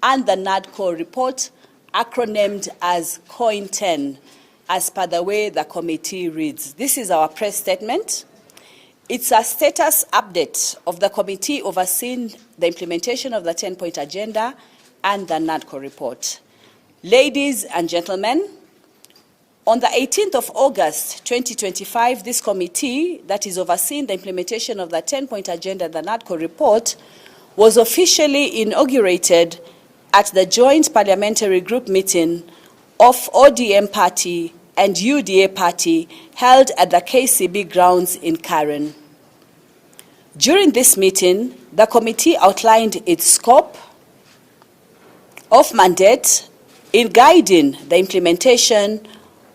and the NADCO report, acronymed as COIN 10, as per the way the committee reads. This is our press statement. It's a status update of the committee overseeing the implementation of the 10-point agenda and the NADCO report. Ladies and gentlemen, on the 18th of August 2025, this committee that is overseeing the implementation of the 10-point agenda and the NADCO report was officially inaugurated at the joint parliamentary group meeting of ODM party and UDA party held at the KCB grounds in Karen. During this meeting, the committee outlined its scope of mandate in guiding the implementation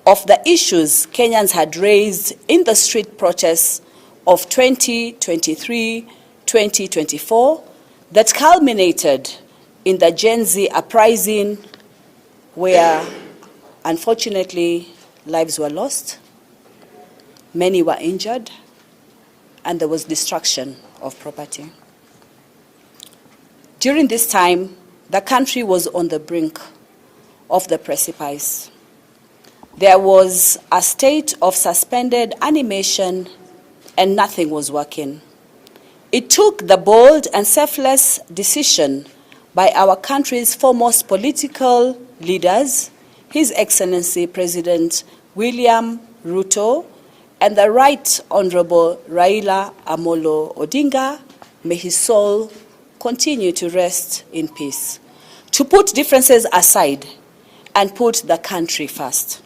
of the issues Kenyans had raised in the street protests of 2023-2024 that culminated in the Gen Z uprising, where unfortunately lives were lost, many were injured, and there was destruction of property. During this time, the country was on the brink of the precipice. There was a state of suspended animation and nothing was working. It took the bold and selfless decision by our country's foremost political leaders, His Excellency President William Ruto, and the Right Honorable Raila Amolo Odinga, may his soul continue to rest in peace, to put differences aside and put the country first.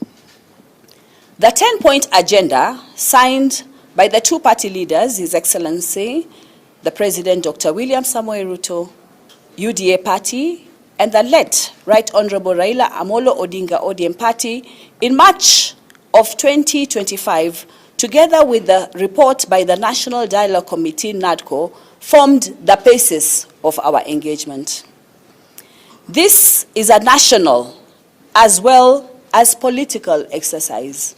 The 10-point agenda, signed by the two party leaders, His Excellency, the President Dr. William Samoei Ruto, UDA party, and the late Right Honorable Raila Amolo Odinga ODM party in March of 2025, together with the report by the National Dialogue Committee, NADCO, formed the basis of our engagement. This is a national as well as political exercise.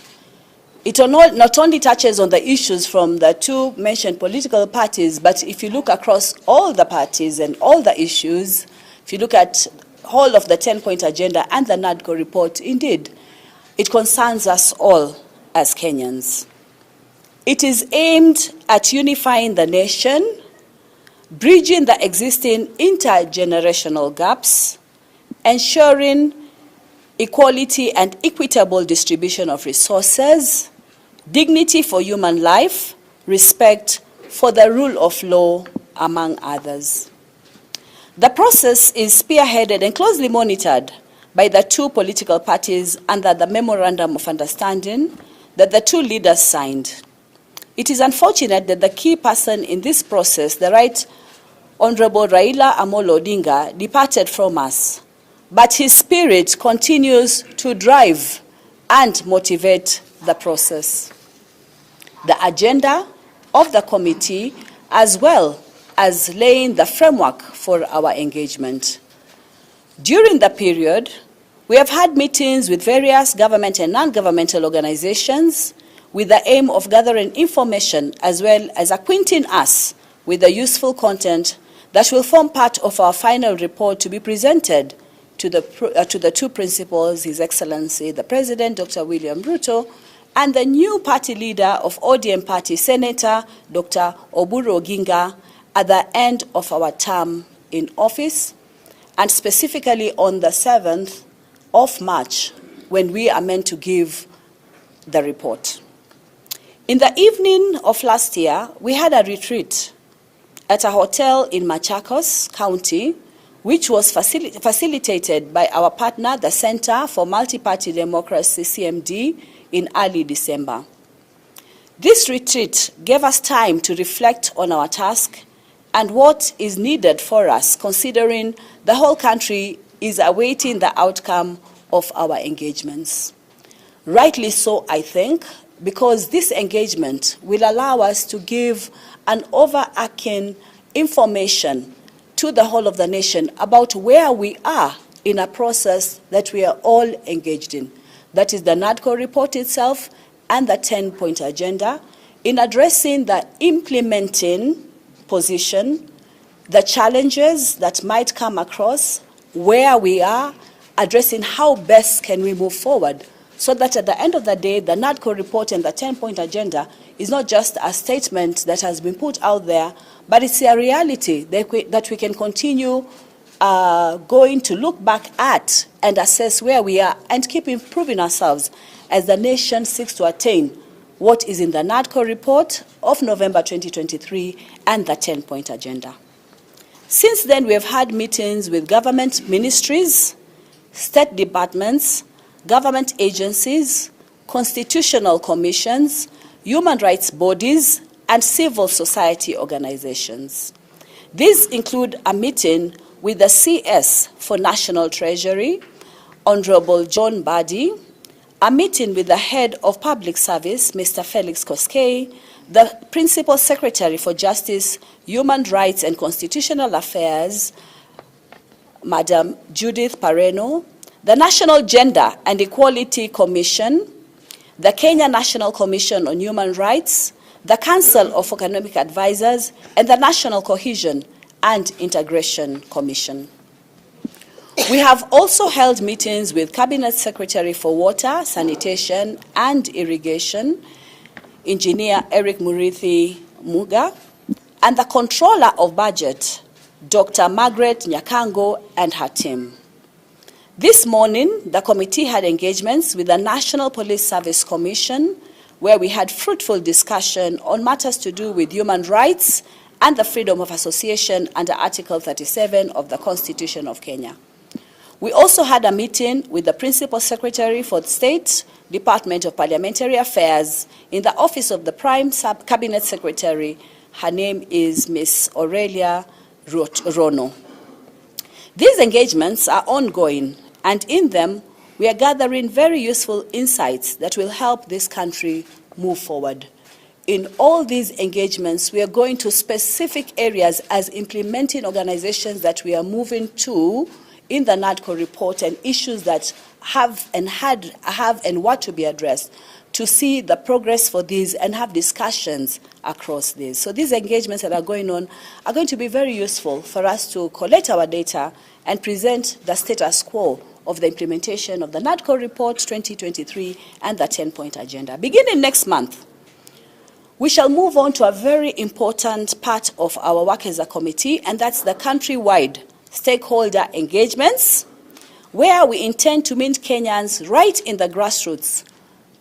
It not only touches on the issues from the two mentioned political parties, but if you look across all the parties and all the issues, if you look at all of the 10-point agenda and the NADCO report, indeed, it concerns us all as Kenyans. It is aimed at unifying the nation, bridging the existing intergenerational gaps, ensuring equality and equitable distribution of resources, dignity for human life, respect for the rule of law, among others. The process is spearheaded and closely monitored by the two political parties under the Memorandum of Understanding that the two leaders signed. It is unfortunate that the key person in this process, the Right Honorable Raila Amolo Odinga, departed from us, but his spirit continues to drive and motivate the process. The agenda of the committee, as well as laying the framework for our engagement. During the period, we have had meetings with various government and non-governmental organizations with the aim of gathering information as well as acquainting us with the useful content that will form part of our final report to be presented to the two principals, His Excellency, the President, Dr. William Ruto, and the new party leader of ODM party, Senator Dr. Oburu Oginga, at the end of our term in office, and specifically on the 7th of March, when we are meant to give the report. In the evening of last year, we had a retreat at a hotel in Machakos County, which was facilitated by our partner, the Center for Multi-Party Democracy, CMD, in early December. This retreat gave us time to reflect on our task and what is needed for us, considering the whole country is awaiting the outcome of our engagements. Rightly so, I think, because this engagement will allow us to give an overarching information to the whole of the nation about where we are in a process that we are all engaged in. That is the NADCO report itself and the 10-point agenda in addressing the implementing position, the challenges that might come across, where we are, addressing how best can we move forward, so that at the end of the day, the NADCO report and the 10-point agenda is not just a statement that has been put out there, but it's a reality that we can continue going to look back at and assess where we are and keep improving ourselves as the nation seeks to attain what is in the NADCO report of November 2023 and the 10-point agenda. Since then, we have had meetings with government ministries, state departments, government agencies, constitutional commissions, human rights bodies, and civil society organizations. These include a meeting with the CS for National Treasury, Honorable John Badi, a meeting with the head of public service, Mr. Felix Koskei, the Principal Secretary for Justice, Human Rights and Constitutional Affairs, Madam Judith Pareno, the National Gender and Equality Commission, the Kenya National Commission on Human Rights, the Council of Economic Advisors, and the National Cohesion and Integration Commission. We have also held meetings with Cabinet Secretary for Water, Sanitation and Irrigation, Engineer Eric Murithi Muga, and the Controller of Budget, Dr. Margaret Nyakango, and her team. This morning, the committee had engagements with the National Police Service Commission, where we had fruitful discussion on matters to do with human rights and the freedom of association under Article 37 of the Constitution of Kenya. We also had a meeting with the Principal Secretary for the State Department of Parliamentary Affairs in the Office of the Prime Cabinet Secretary. Her name is Ms. Aurelia Rono. These engagements are ongoing, and in them, we are gathering very useful insights that will help this country move forward. In all these engagements, we are going to specific areas as implementing organizations that we are moving to in the NADCO report, and issues that have and what to be addressed, to see the progress for these and have discussions across these. So these engagements that are going on are going to be very useful for us to collect our data and present the status quo of the implementation of the NADCO report 2023 and the 10-point agenda. Beginning next month, we shall move on to a very important part of our work as a committee, and that's the countrywide stakeholder engagements, where we intend to meet Kenyans right in the grassroots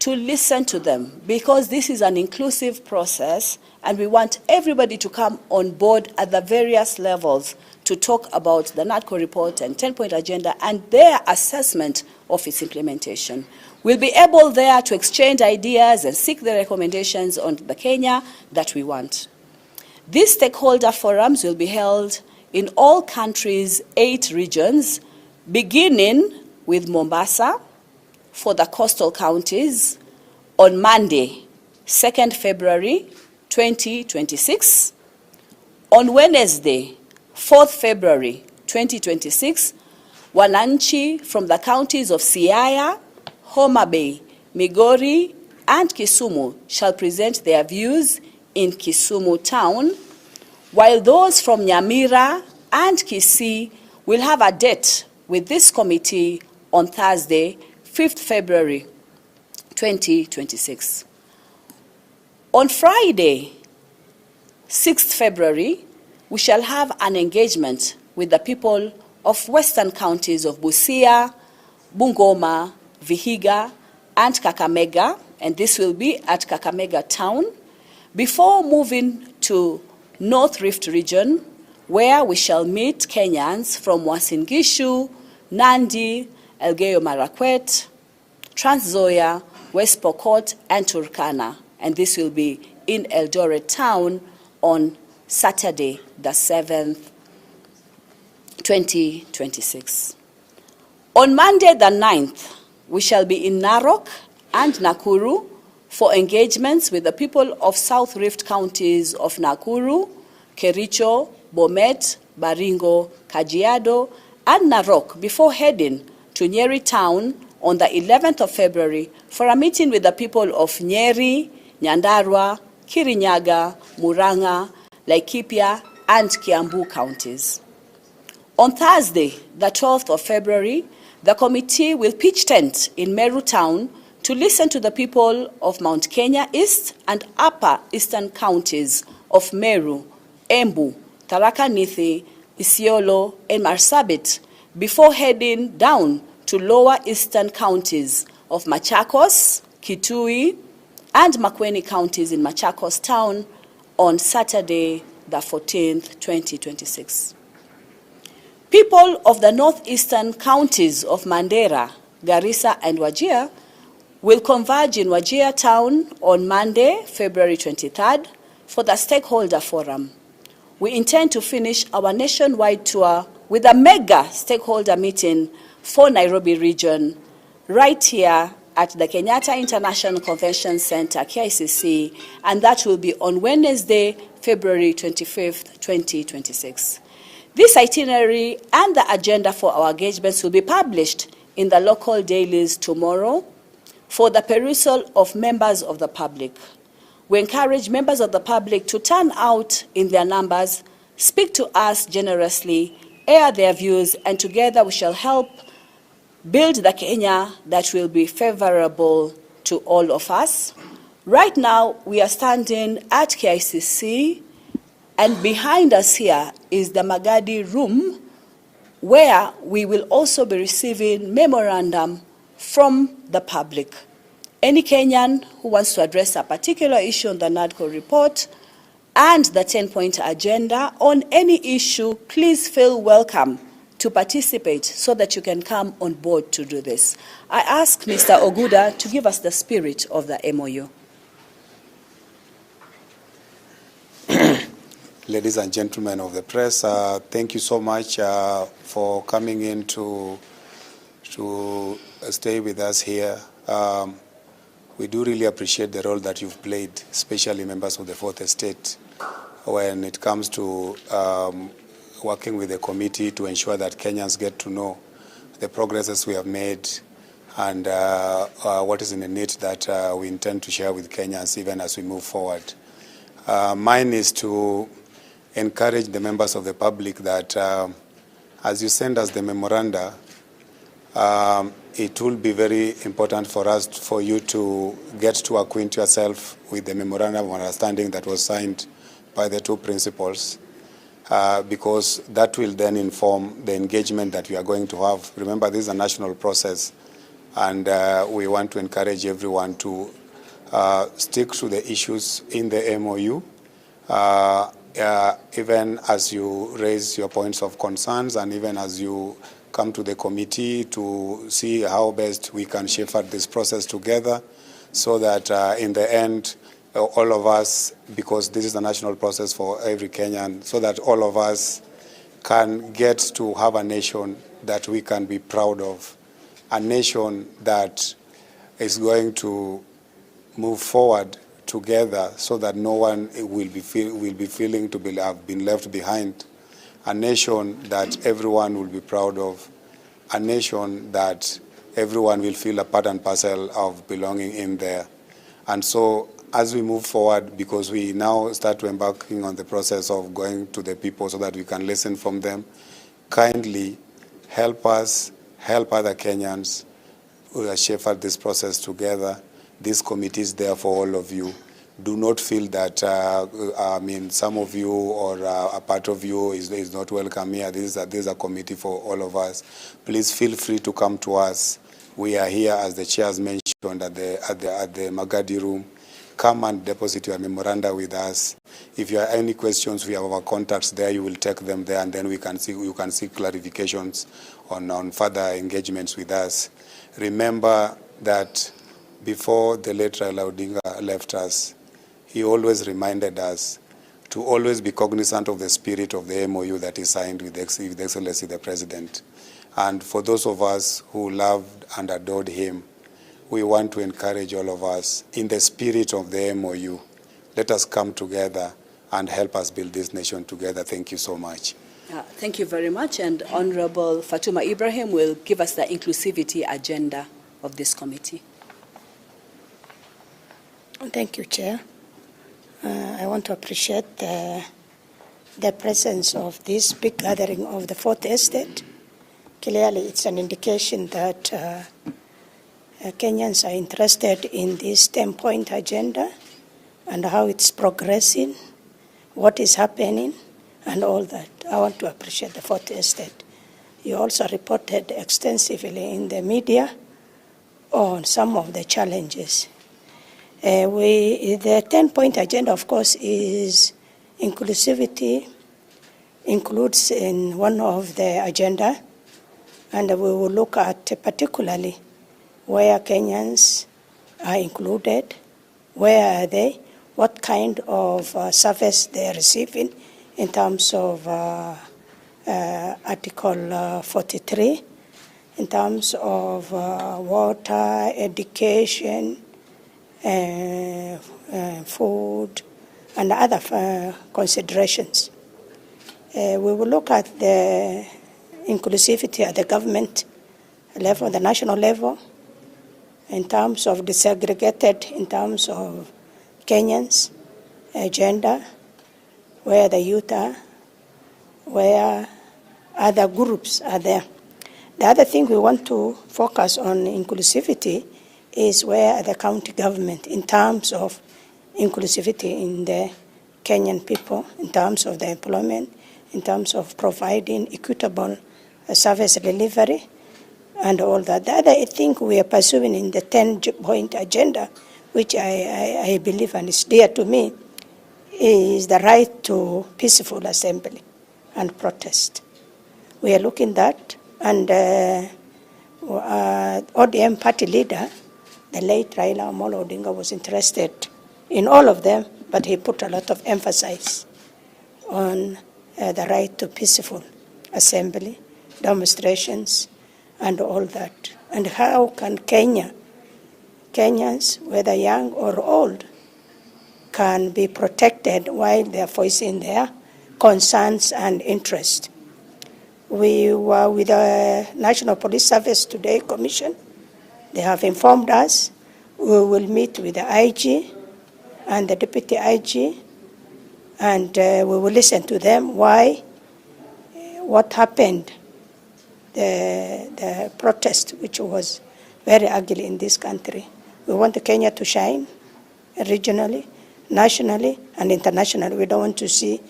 to listen to them, because this is an inclusive process and we want everybody to come on board at the various levels to talk about the NADCO report and 10-point agenda and their assessment of its implementation. We'll be able there to exchange ideas and seek the recommendations on the Kenya that we want. These stakeholder forums will be held in all countries' 8 regions, beginning with Mombasa for the coastal counties on Monday, 2nd February 2026. On Wednesday, 4th February 2026, wananchi from the counties of Siaya, Homa Bay, Migori, and Kisumu shall present their views in Kisumu town, while those from Nyamira and Kisii will have a date with this committee on Thursday, 5th February 2026. On Friday, 6th February, we shall have an engagement with the people of western counties of Busia, Bungoma, Vihiga, and Kakamega, and this will be at Kakamega town, before moving to North Rift region, where we shall meet Kenyans from Uasin Gishu, Nandi, Elgeyo Marakwet, Trans Nzoia, West Pokot, and Turkana, and this will be in Eldoret town on Saturday, the 7th, 2026. On Monday, the 9th, we shall be in Narok and Nakuru for engagements with the people of South Rift counties of Nakuru, Kericho, Bomet, Baringo, Kajiado, and Narok before heading to Nyeri town on the 11th of February for a meeting with the people of Nyeri, Nyandarua, Kirinyaga, Murang'a, Laikipia, and Kiambu counties. On Thursday, the 12th of February, the committee will pitch tent in Meru town to listen to the people of Mount Kenya East and Upper Eastern counties of Meru, Embu, Tharaka Nithi, Isiolo, and Marsabit before heading down to lower eastern counties of Machakos, Kitui, and Makwiny counties in Machakos town on Saturday, the 14th, 2026. People of the northeastern counties of Mandera, Garissa, and Wajir will converge in Wajir town on Monday, February 23rd, for the stakeholder forum. We intend to finish our nationwide tour with a mega stakeholder meeting for Nairobi region right here at the Kenyatta International Convention Center, KICC, and that will be on Wednesday, February 25th, 2026. This itinerary and the agenda for our engagements will be published in the local dailies tomorrow for the perusal of members of the public. We encourage members of the public to turn out in their numbers, speak to us generously, air their views, and together we shall help build the Kenya that will be favorable to all of us. Right now, we are standing at KICC, and behind us here is the Magadi room, where we will also be receiving memorandum from the public. Any Kenyan who wants to address a particular issue on the NADCO report and the 10-point agenda on any issue, please feel welcome to participate so that you can come on board to do this. I ask Mr. Oguda to give us the spirit of the MOU. Ladies and gentlemen of the press, thank you so much for coming in to stay with us here. We do really appreciate the role that you've played, especially members of the Fourth Estate, when it comes to working with the committee to ensure that Kenyans get to know the progresses we have made and what is in the need that we intend to share with Kenyans even as we move forward. Mine is to encourage the members of the public that as you send us the memoranda, it will be very important for you to get to acquaint yourself with the memorandum of understanding that was signed by the two principals, because that will then inform the engagement that we are going to have. Remember, this is a national process, and we want to encourage everyone to stick to the issues in the MOU, even as you raise your points of concerns and even as you come to the committee to see how best we can shepherd this process together so that in the end, all of us, because this is a national process for every Kenyan, so that all of us can get to have a nation that we can be proud of, a nation that is going to move forward together so that no one will be feeling to have been left behind, a nation that everyone will be proud of, a nation that everyone will feel a part and parcel of belonging in there. And so as we move forward, because we now start to embarking on the process of going to the people so that we can listen from them, kindly help us, help other Kenyans shepherd this process together. This committee is there for all of you. Do not feel that, some of you or a part of you is not welcome here. This is a committee for all of us. Please feel free to come to us. We are here, as the chairs mentioned, at the Magadi room. Come and deposit your memoranda with us. If you have any questions, we have our contacts there. You will take them there, and then you can see clarifications on further engagements with us. Remember that before the late Raila Odinga left us, he always reminded us to always be cognizant of the spirit of the MOU that he signed with Excellency the President. And for those of us who loved and adored him, we want to encourage all of us in the spirit of the MOU. Let us come together and help us build this nation together. Thank you so much. Thank you very much. And Honorable Fatuma Ibrahim will give us the inclusivity agenda of this committee. Thank you, Chair. I want to appreciate the presence of this big gathering of the Fourth Estate. Clearly, it's an indication that Kenyans are interested in this 10-point agenda and how it's progressing, what is happening, and all that. I want to appreciate the Fourth Estate. You also reported extensively in the media on some of the challenges. The 10-point agenda, of course, is inclusivity, includes in one of the agenda, and we will look at particularly where Kenyans are included, where are they, what kind of service they are receiving in terms of Article 43, in terms of water, education, food, and other considerations. We will look at the inclusivity at the government level, the national level, in terms of disaggregated, in terms of Kenyans, gender, where the youth are, where other groups are there. The other thing we want to focus on inclusivity is where the county government, in terms of inclusivity in the Kenyan people, in terms of the employment, in terms of providing equitable service delivery, and all that. The other thing we are pursuing in the 10-point agenda, which I believe and is dear to me, is the right to peaceful assembly and protest. We are looking at that, and ODM party leader, the late Raila Odinga, was interested in all of them, but he put a lot of emphasis on the right to peaceful assembly, demonstrations, and all that. And how can Kenyans, whether young or old, can be protected while they are voicing their concerns and interests. We were with the National Police Service today Commission. They have informed us. We will meet with the IG and the Deputy IG, and we will listen to them why, what happened, the protest, which was very ugly in this country. We want Kenya to shine regionally, nationally, and internationally. We don't want to see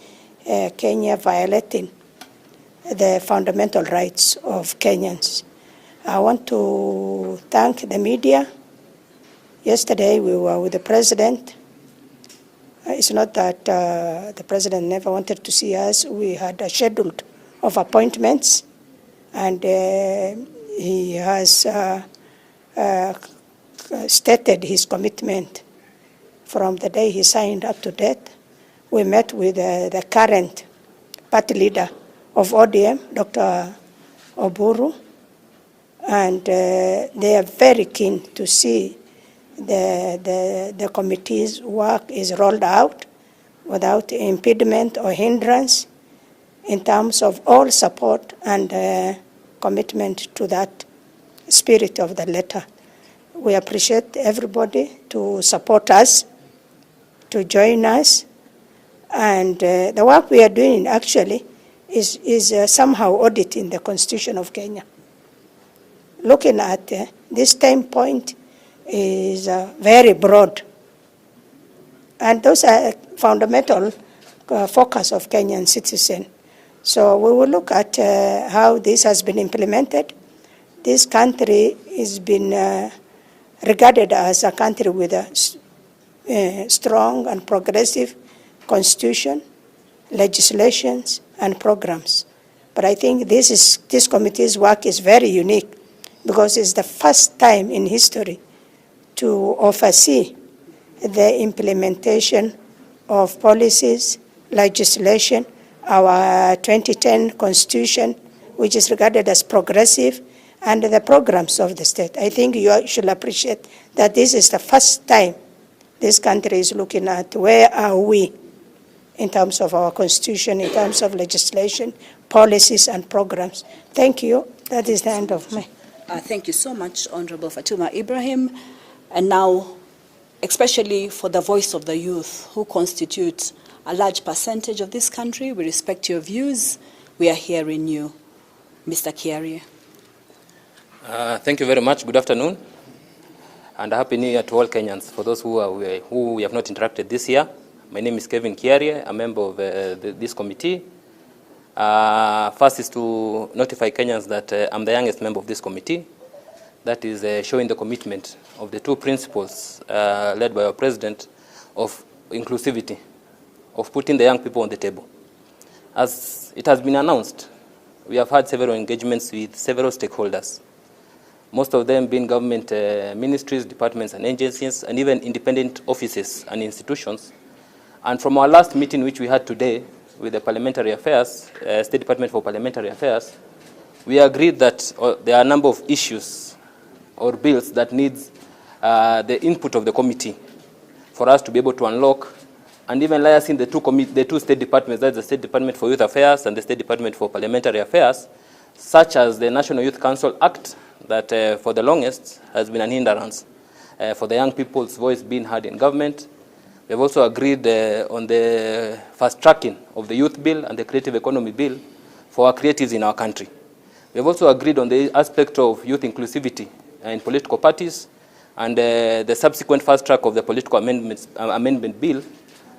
Kenya violating the fundamental rights of Kenyans. I want to thank the media. Yesterday we were with the president. It's not that the president never wanted to see us. We had a schedule of appointments, and he has stated his commitment from the day he signed up to date. We met with the current party leader of ODM, Dr. Uhuru, and they are very keen to see the committee's work is rolled out without impediment or hindrance in terms of all support and commitment to that spirit of the letter. We appreciate everybody to support us, to join us, and the work we are doing actually is somehow auditing the Constitution of Kenya. Looking at this 10-point is very broad, and those are fundamental focus of Kenyan citizen. So we will look at how this has been implemented. This country has been regarded as a country with a strong and progressive constitution, legislations, and programs. But I think this committee's work is very unique because it's the first time in history to oversee the implementation of policies, legislation, our 2010 Constitution, which is regarded as progressive, and the programs of the state. I think you should appreciate that this is the first time this country is looking at where are we in terms of our Constitution, in terms of legislation, policies, and programs. Thank you. That is the end of my... Thank you so much, Honorable Fatuma Ibrahim. And now, especially for the voice of the youth who constitute a large percentage of this country. We respect your views. We are hearing you. Mr. Kiarie. Thank you very much. Good afternoon. And a happy new year to all Kenyans. For those who we have not interacted this year, my name is Kevin Kiarie, a member of this committee. First is to notify Kenyans that I'm the youngest member of this committee. That is showing the commitment of the two principles led by our president of inclusivity, of putting the young people on the table. As it has been announced, we have had several engagements with several stakeholders, most of them being government ministries, departments and agencies, and even independent offices and institutions. And from our last meeting, which we had today with the Parliamentary Affairs, State Department for Parliamentary Affairs, we agreed that there are a number of issues or bills that needs the input of the committee for us to be able to unlock and even liaising the two state departments, that's the State Department for Youth Affairs and the State Department for Parliamentary Affairs, such as the National Youth Council Act, that for the longest has been an hindrance for the young people's voice being heard in government. We have also agreed on the fast tracking of the youth bill and the creative economy bill for our creatives in our country. We have also agreed on the aspect of youth inclusivity in political parties and the subsequent fast track of the political amendment bill,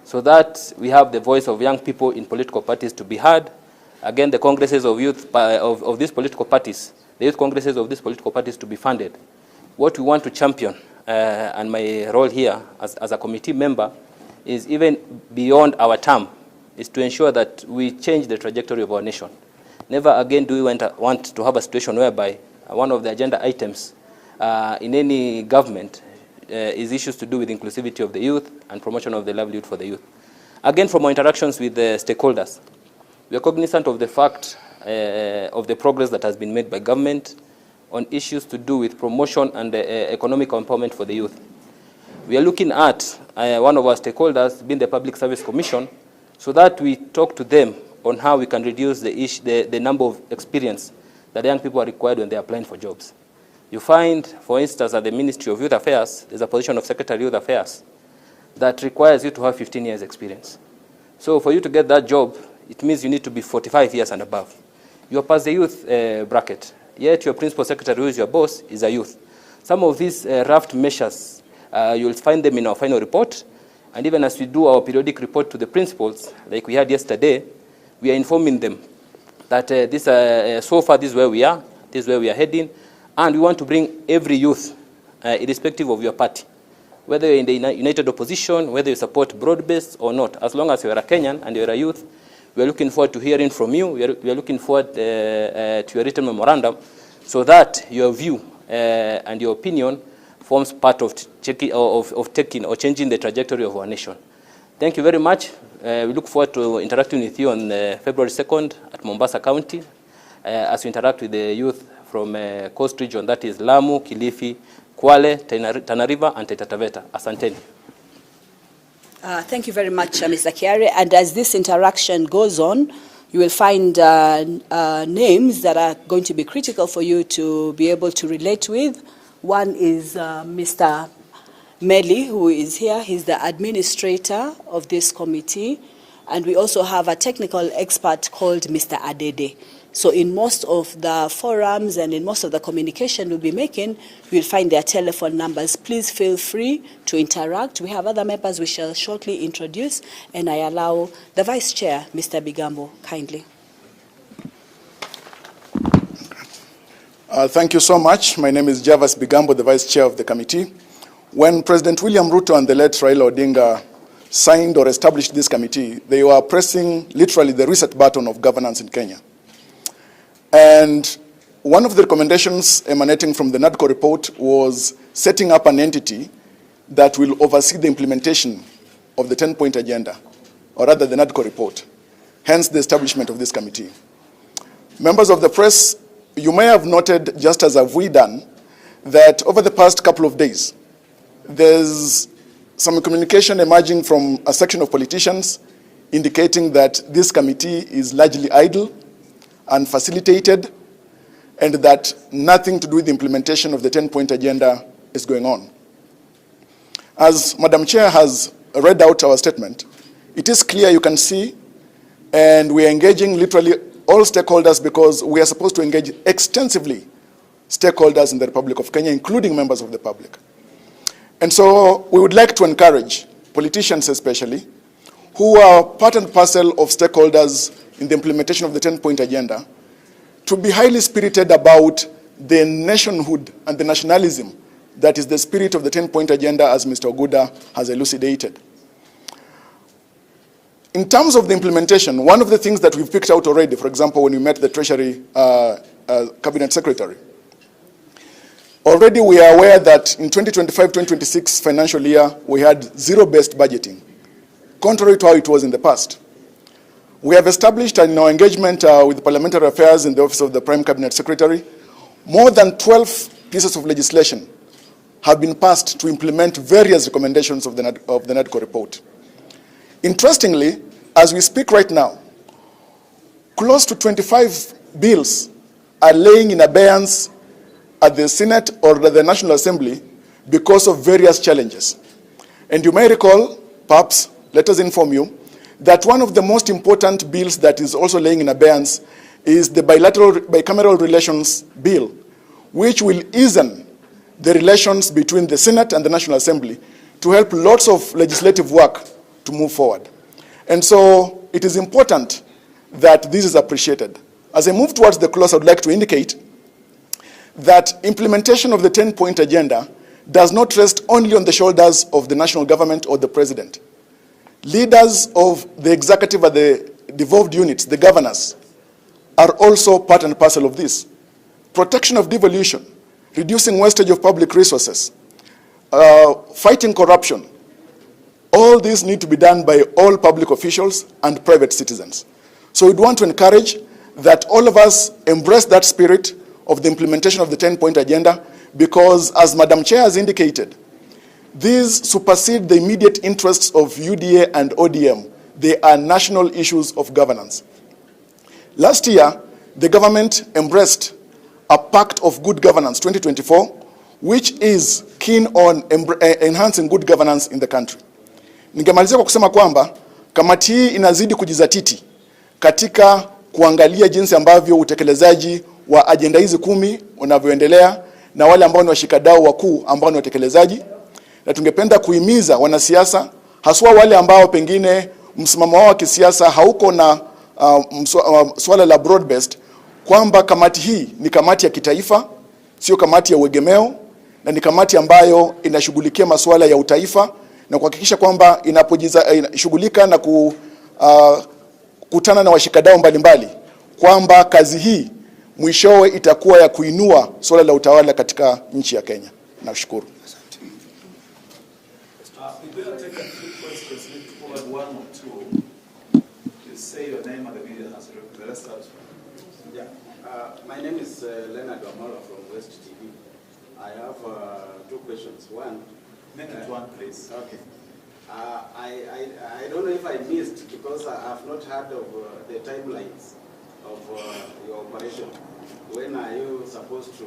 so that we have the voice of young people in political parties to be heard. Again, the congresses of youth of these political parties, the youth congresses of these political parties to be funded. What we want to champion, and my role here as a committee member, is even beyond our term, is to ensure that we change the trajectory of our nation. Never again do we want to have a situation whereby one of the agenda items in any government is issues to do with inclusivity of the youth and promotion of the livelihood for the youth. Again, from our interactions with the stakeholders, we are cognizant of the fact of the progress that has been made by government on issues to do with promotion and economic empowerment for the youth. We are looking at one of our stakeholders being the Public Service Commission, so that we talk to them on how we can reduce the number of experience that young people are required when they are applying for jobs. You find, for instance, at the Ministry of Youth Affairs, there's a position of Secretary of Youth Affairs that requires you to have 15 years experience. So for you to get that job, it means you need to be 45 years and above. You are past the youth bracket, yet your principal secretary, who is your boss, is a youth. Some of these raft measures, you'll find them in our final report, and even as we do our periodic report to the principals, like we had yesterday, we are informing them that so far this is where we are, this is where we are heading, and we want to bring every youth, irrespective of your party, whether you're in the united opposition, whether you support broad-based or not, as long as you're a Kenyan and you're a youth, we are looking forward to hearing from you. We are looking forward to your written memorandum, so that your view and your opinion forms part of taking or changing the trajectory of our nation. Thank you very much. We look forward to interacting with you on February 2nd at Mombasa County as we interact with the youth from Coast Region, that is Lamu, Kilifi, Kwale, Tana River, and Taita Taveta. Asanteni. Thank you very much, Mr. Kiarie. And as this interaction goes on, you will find names that are going to be critical for you to be able to relate with. One is Mr. Meli, who is here. He's the administrator of this committee. And we also have a technical expert called Mr. Adede. So in most of the forums and in most of the communication we'll be making, you'll find their telephone numbers. Please feel free to interact. We have other members we shall shortly introduce, and I allow the Vice Chair, Mr. Bigambo, kindly. Thank you so much. My name is Javas Bigambo, the Vice Chair of the committee. When President William Ruto and the late Raila Odinga signed or established this committee, they were pressing literally the reset button of governance in Kenya. And one of the recommendations emanating from the NADCO report was setting up an entity that will oversee the implementation of the 10-point agenda, or rather the NADCO report, hence the establishment of this committee. Members of the press, you may have noted, just as have we done, that over the past couple of days, there's some communication emerging from a section of politicians indicating that this committee is largely idle, unfacilitated, and that nothing to do with the implementation of the 10-point agenda is going on. As Madam Chair has read out our statement, It is clear, you can see, and we are engaging literally all stakeholders because we are supposed to engage extensively stakeholders in the Republic of Kenya, including members of the public. And so we would like to encourage politicians especially, who are part and parcel of stakeholders in the implementation of the 10-point agenda, to be highly spirited about the nationhood and the nationalism that is the spirit of the 10-point agenda, as Mr. Oguda has elucidated. In terms of the implementation, one of the things that we've picked out already, for example, when we met the Treasury Cabinet Secretary, already we are aware that in 2025-2026 financial year, we had zero-based budgeting, contrary to how it was in the past. We have established in our engagement with Parliamentary Affairs in the Office of the Prime Cabinet Secretary, more than 12 pieces of legislation have been passed to implement various recommendations of the NADCO report. Interestingly, as we speak right now, close to 25 bills are laying in abeyance at the Senate or the National Assembly because of various challenges. And you may recall, perhaps, let us inform you, that one of the most important bills that is also laying in abeyance is the bicameral relations bill, which will ease the relations between the Senate and the National Assembly to help lots of legislative work to move forward. And so it is important that this is appreciated. As I move towards the close, I would like to indicate that implementation of the 10-point agenda does not rest only on the shoulders of the national government or the president. Leaders of the executive and the devolved units, the governors, are also part and parcel of this. Protection of devolution, reducing wastage of public resources, fighting corruption, all these need to be done by all public officials and private citizens. So we'd want to encourage that all of us embrace that spirit of the implementation of the 10-point agenda, because as Madam Chair has indicated, these supersede the immediate interests of UDA and ODM. They are national issues of governance. Last year, the government embraced a Pact of Good Governance 2024, which is keen on enhancing good governance in the country. Ningemalizia kwa kusema kwamba kamati hii inazidi kujizatiti katika kuangalia jinsi ambavyo utekelezaji wa ajenda hizi 10 unavyoendelea na wale ambao ni washikadau wakuu ambao ni watekelezaji, na tungependa kuhimiza wanasiasa, haswa wale ambao pengine msimamo wao wa kisiasa hauko na swala la broad based, kwamba kamati hii ni kamati ya kitaifa, sio kamati ya uegemeo, na ni kamati ambayo inashughulikia masuala ya utaifa na kuhakikisha kwamba inashughulika na kukutana na washikadau mbalimbali, kwamba kazi hii mwishowe itakuwa ya kuinua swala la utawala katika nchi ya Kenya. Nashukuru. We will take a few questions. Let's forward one or two. You say your name and the video answer. Let's start. Yeah. My name is Leonard Wamala from West TV. I have 2 questions. One. Make it one, please. Okay. I don't know if I missed, because I have not heard of the timelines of your operation. When are you supposed to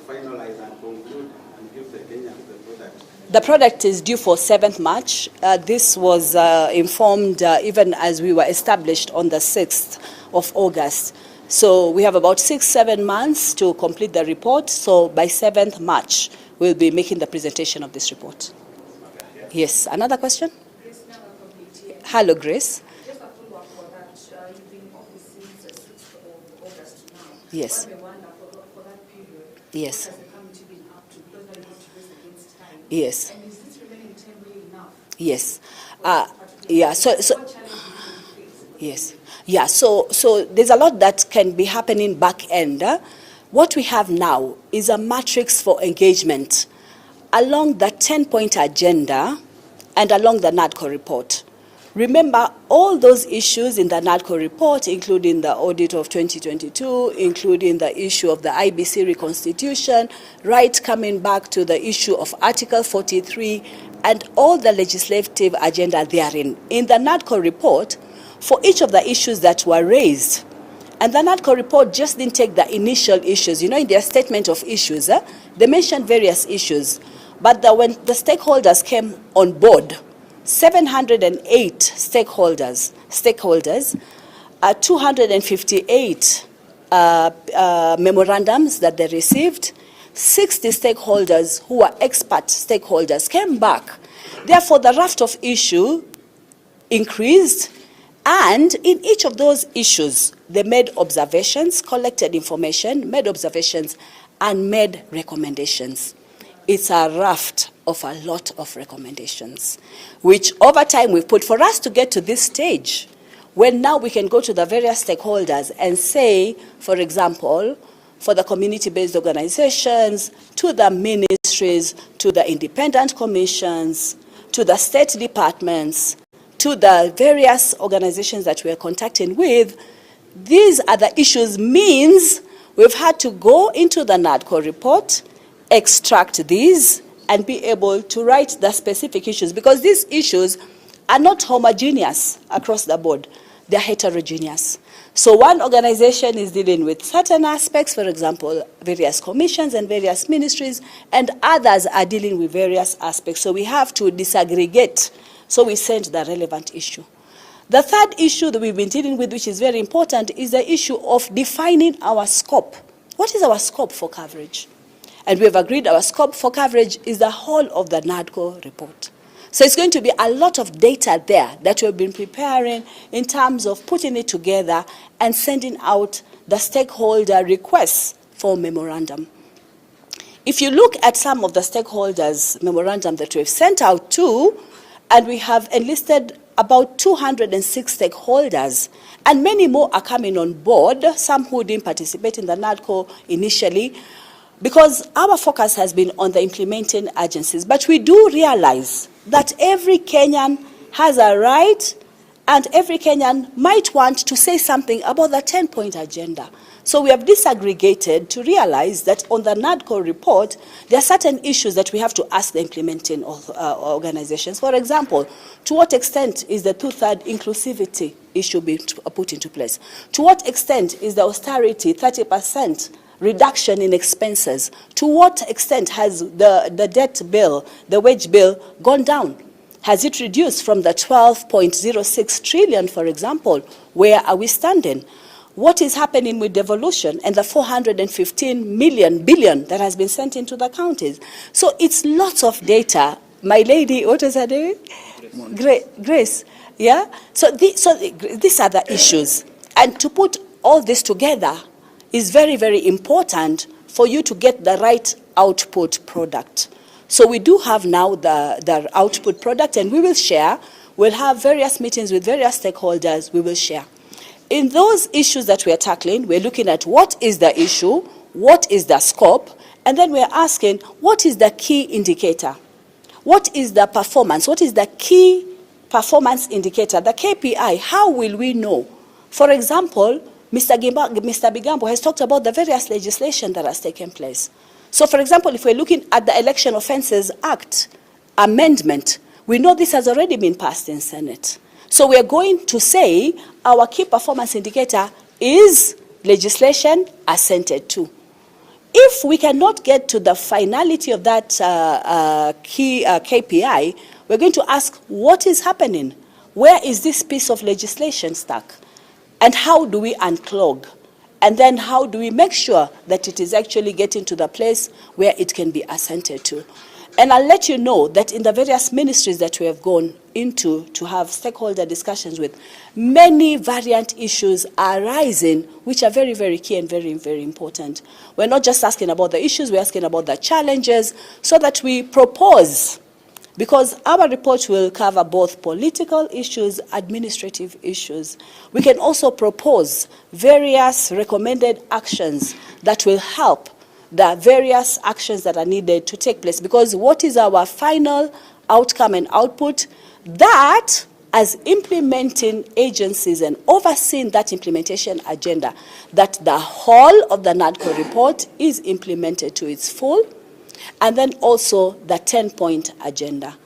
finalize and conclude and give the Kenyans the product? The product is due for 7th March. This was informed even as we were established on the 6th of August. So we have about 6-7 months to complete the report. So by 7th March, we'll be making the presentation of this report. Okay, yeah. Yes, another question? Hello, Grace. Just a follow-up for that. You've been in office since the 6th of August now. Yes. I wonder for that period, Yes. what has the committee been up to? Because now you have to race against time. Yes. And is this remaining timely enough? Yes. Yeah. So What challenge do you face? yes. Yeah. So there's a lot that can be happening back end. What we have now is a matrix for engagement along the 10-point agenda and along the NADCO report. Remember, all those issues in the NADCO report, including the audit of 2022, including the issue of the IBC reconstitution, right coming back to the issue of Article 43, and all the legislative agenda therein. In the NADCO report, for each of the issues that were raised, and the NADCO report just didn't take the initial issues. You know, in their statement of issues, they mentioned various issues. But when the stakeholders came on board 708 stakeholders, 258 memorandums that they received, 60 stakeholders who were expert stakeholders came back. Therefore, the raft of issue increased, and in each of those issues, they made observations, collected information, made observations, and made recommendations. It's a raft of a lot of recommendations, which over time we've put for us to get to this stage, when now we can go to the various stakeholders and say, for example, for the community-based organizations, to the ministries, to the independent commissions, to the state departments, to the various organizations that we are contacting with, these are the issues, means we've had to go into the NADCO report, extract these, and be able to write the specific issues, because these issues are not homogeneous across the board. They're heterogeneous. So one organization is dealing with certain aspects, for example, various commissions and various ministries, and others are dealing with various aspects. So we have to disaggregate. So we send the relevant issue. The third issue that we've been dealing with, which is very important, is the issue of defining our scope. What is our scope for coverage? And we've agreed our scope for coverage is the whole of the NADCO report. So it's going to be a lot of data there that we've been preparing in terms of putting it together and sending out the stakeholder requests for memorandum. If you look at some of the stakeholders' memorandum that we've sent out to, and we have enlisted about 206 stakeholders, and many more are coming on board, some who didn't participate in the NADCO initially, because our focus has been on the implementing agencies. But we do realize that every Kenyan has a right, and every Kenyan might want to say something about the 10-point agenda. So we have disaggregated to realize that on the NADCO report, there are certain issues that we have to ask the implementing organizations. For example, to what extent is the two-thirds inclusivity issue being put into place? To what extent is the austerity 30% reduction in expenses? To what extent has the debt bill, the wage bill, gone down? Has it reduced from the 12.06 trillion, for example? Where are we standing? What is happening with devolution and the 415 billion that has been sent into the counties? So it's lots of data. My lady, what is her name? Grace. Yeah? So these are the issues. And to put all this together is very, very important for you to get the right output product. So we do have now the output product, and we will share. We'll have various meetings with various stakeholders. We will share. In those issues that we are tackling, we're looking at what is the issue, what is the scope, and then we're asking what is the key indicator? What is the performance? What is the key performance indicator, the KPI? How will we know? For example, Mr. Bigambo has talked about the various legislation that has taken place. So, for example, if we're looking at the Election Offences Act amendment, we know this has already been passed in Senate. So we are going to say our key performance indicator is legislation assented to. If we cannot get to the finality of that key KPI, we're going to ask what is happening? Where is this piece of legislation stuck? And how do we unclog? And then how do we make sure that it is actually getting to the place where it can be assented to? And I'll let you know that in the various ministries that we have gone into to have stakeholder discussions with, many variant issues are rising, which are very, very key and very, very important. We're not just asking about the issues, we're asking about the challenges, so that we propose, because our report will cover both political issues, administrative issues. We can also propose various recommended actions that will help the various actions that are needed to take place. Because what is our final outcome and output? That, as implementing agencies and overseeing that implementation agenda, that the whole of the NADCO report is implemented to its full, and then also the 10-point agenda.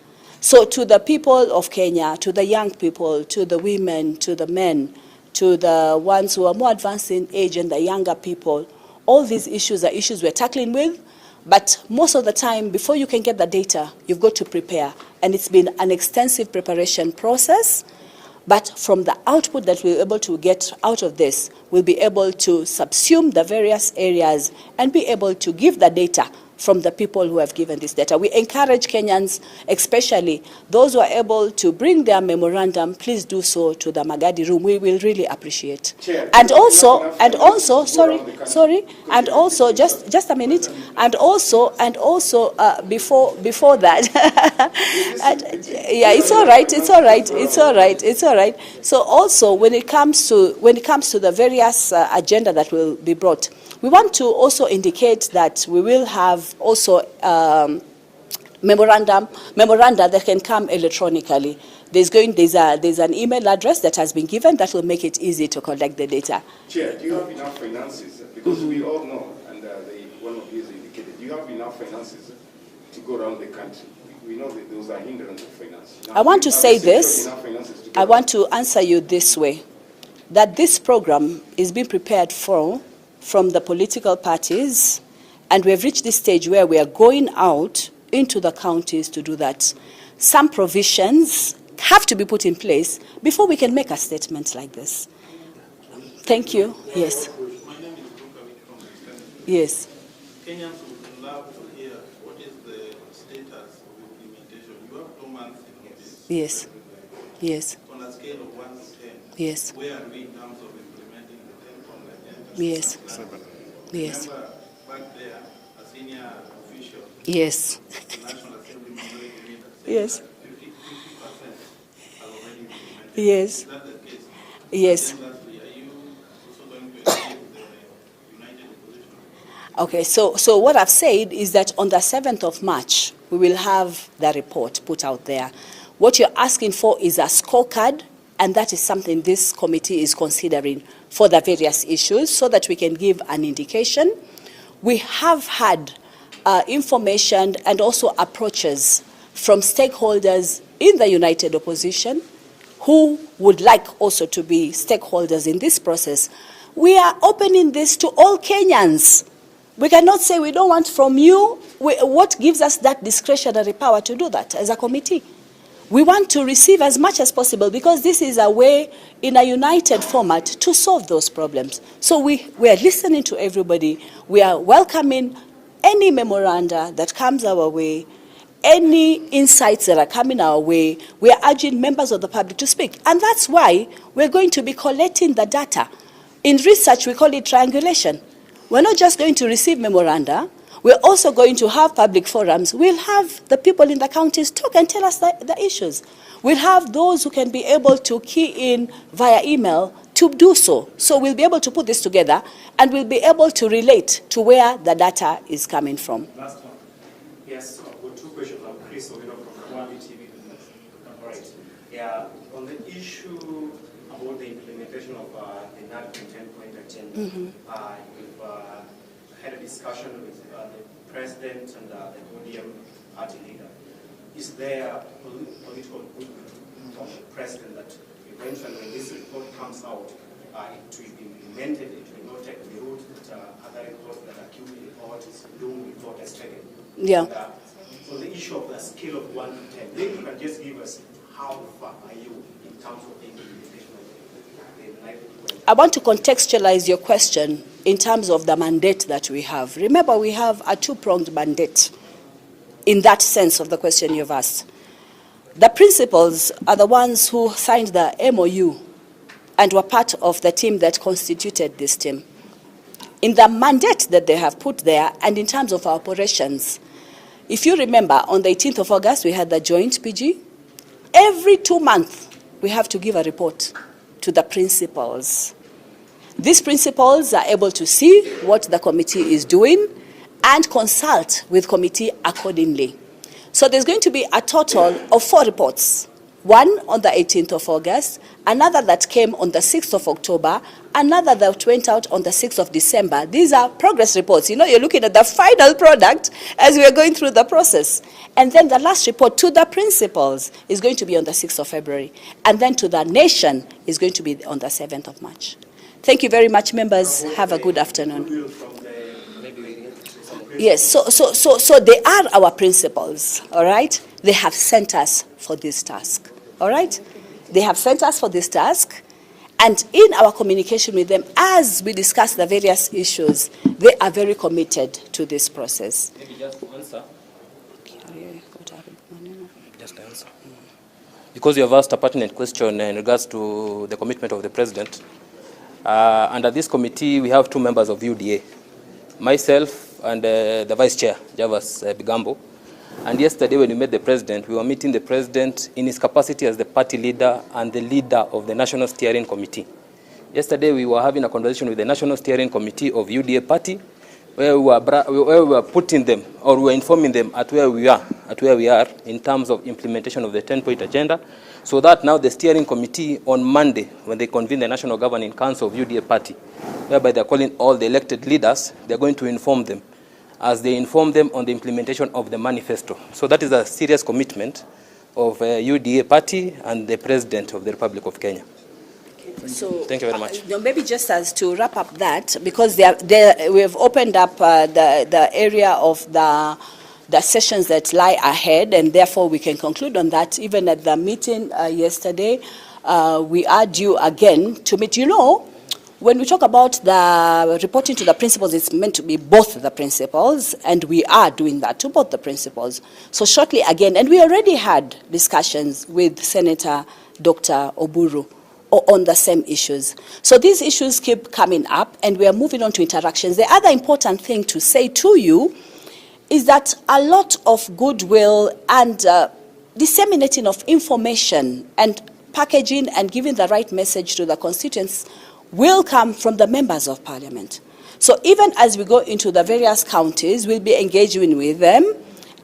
So to the people of Kenya, to the young people, to the women, to the men, to the ones who are more advanced in age and the younger people, all these issues are issues we're tackling with. But most of the time, before you can get the data, you've got to prepare. And it's been an extensive preparation process. But from the output that we're able to get out of this, we'll be able to subsume the various areas and be able to give the data from the people who have given this data. We encourage Kenyans, especially those who are able to bring their memorandum, please do so to the Magadi room. We will really appreciate. Chair, and also, just a minute, and also, before that, yeah, it's all right. So also, when it comes to the various agenda that will be brought, we want to also indicate that we will have also memoranda that can come electronically. There's an email address that has been given that will make it easy to collect the data. Chair, do you have enough finances? Because we all know, and one of these indicated, do you have enough finances to go around the country? We know that those are hindrance of finance. Now, I want to say this. I want to answer you this way, that this program is being prepared from the political parties, and we have reached this stage where we are going out into the counties to do that. Some provisions have to be put in place before we can make a statement like this. Thank you. Yes. My name is from Yes. Kenyans would love to hear what is the status of implementation. You have 2 months in office. Yes. Yes. On a scale of 1 to 10. Yes. Where are we in terms of implementing the 10-point agenda? Yes. 7. Yes. Remember back there, a senior official, Yes. the National Assembly Minority Leader, said Yes. that 50% are already implemented. Yes. Is that the case? Yes. And lastly, are you also going to achieve the united opposition? Okay, so what I've said is that on the 7th of March, we will have the report put out there. What you're asking for is a scorecard, and that is something this committee is considering for the various issues so that we can give an indication. We have had information and also approaches from stakeholders in the united opposition who would like also to be stakeholders in this process. We are opening this to all Kenyans. We cannot say we don't want from you. What gives us that discretionary power to do that as a committee? We want to receive as much as possible because this is a way in a united format to solve those problems. So we are listening to everybody. We are welcoming any memoranda that comes our way, any insights that are coming our way. We are urging members of the public to speak. And that's why we're going to be collecting the data. In research, we call it triangulation. We're not just going to receive memoranda. We're also going to have public forums. We'll have the people in the counties talk and tell us the issues. We'll have those who can be able to key in via email to do so. So we'll be able to put this together and we'll be able to relate to where the data is coming from. Last one. Yes, I've got 2 questions. I'm Chris Ovino from One TV Business. All right. Yeah, on the issue about the implementation of the NADCO 10-point agenda, we've had a discussion with the President and the ODM party leader. Is there political will from the President that eventually when this report comes out, it will be implemented, it will not take the route that other reports that are QE report, Doom report has taken? Yeah. And, so the issue of the scale of 1 to 10, maybe you can just give us how far are you in terms of the implementation of the NADCO? I want to contextualize your question in terms of the mandate that we have. Remember, we have a 2-pronged mandate in that sense of the question you've asked. The principals are the ones who signed the MOU and were part of the team that constituted this team. In the mandate that they have put there and in terms of our operations, if you remember, on the 18th of August, we had the joint PG. Every 2 months, we have to give a report to the principals. These principals are able to see what the committee is doing and consult with committee accordingly. So there's going to be a total of 4 reports. One on the 18th of August, another that came on the 6th of October, another that went out on the 6th of December. These are progress reports. You know, you're looking at the final product as we are going through the process. And then the last report to the principals is going to be on the 6th of February. And then to the nation is going to be on the 7th of March. Thank you very much, members. Have a good afternoon. Yes, so they are our principals, all right? They have sent us for this task, all right? They have sent us for this task, and in our communication with them, as we discuss the various issues, they are very committed to this process. Maybe just to answer. Just answer. Because you have asked a pertinent question in regards to the commitment of the President, under this committee, we have two members of UDA, myself and the Vice Chair, Javas Bigambo. And yesterday when we met the President, we were meeting the President in his capacity as the party leader and the leader of the National Steering Committee. Yesterday we were having a conversation with the National Steering Committee of UDA Party, where we were putting them, or we were informing them at where we are in terms of implementation of the 10-point agenda, so that now the steering committee on Monday, when they convene the National Governing Council of UDA Party, whereby they're calling all the elected leaders, they're going to inform them, as they inform them on the implementation of the manifesto. So that is a serious commitment of UDA Party and the President of the Republic of Kenya. So, thank you very much. Maybe just as to wrap up that, because we have opened up the area of the sessions that lie ahead, and therefore we can conclude on that. Even at the meeting yesterday, we are due again to meet. You know, when we talk about the reporting to the principals, it's meant to be both the principals, and we are doing that to both the principals. So shortly again, and we already had discussions with Senator Dr. Oburu on the same issues. So these issues keep coming up, and we are moving on to interactions. The other important thing to say to you is that a lot of goodwill and disseminating of information and packaging and giving the right message to the constituents will come from the members of parliament. So even as we go into the various counties, we'll be engaging with them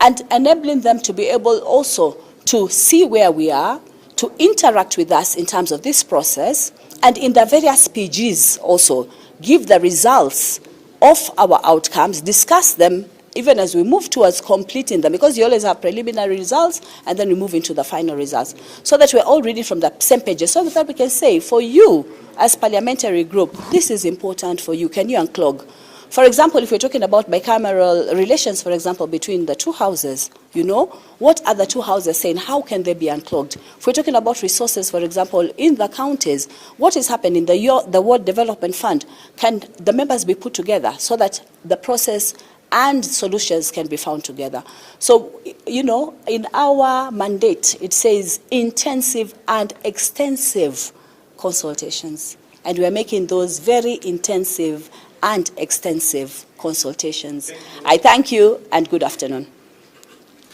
and enabling them to be able also to see where we are, to interact with us in terms of this process, and in the various PGs also give the results of our outcomes, discuss them even as we move towards completing them, because you always have preliminary results and then we move into the final results, so that we're all reading from the same pages, so that we can say, for you as parliamentary group, this is important for you, can you unclog? For example, if we're talking about bicameral relations, for example, between the two houses, you know, what are the two houses saying? How can they be unclogged? If we're talking about resources, for example, in the counties, what is happening? The World Development Fund, can the members be put together so that the process and solutions can be found together? So, you know, in our mandate, it says intensive and extensive consultations. And we are making those very intensive and extensive consultations. I thank you and good afternoon.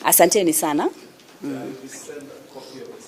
Asanteni sana. We send a copy of the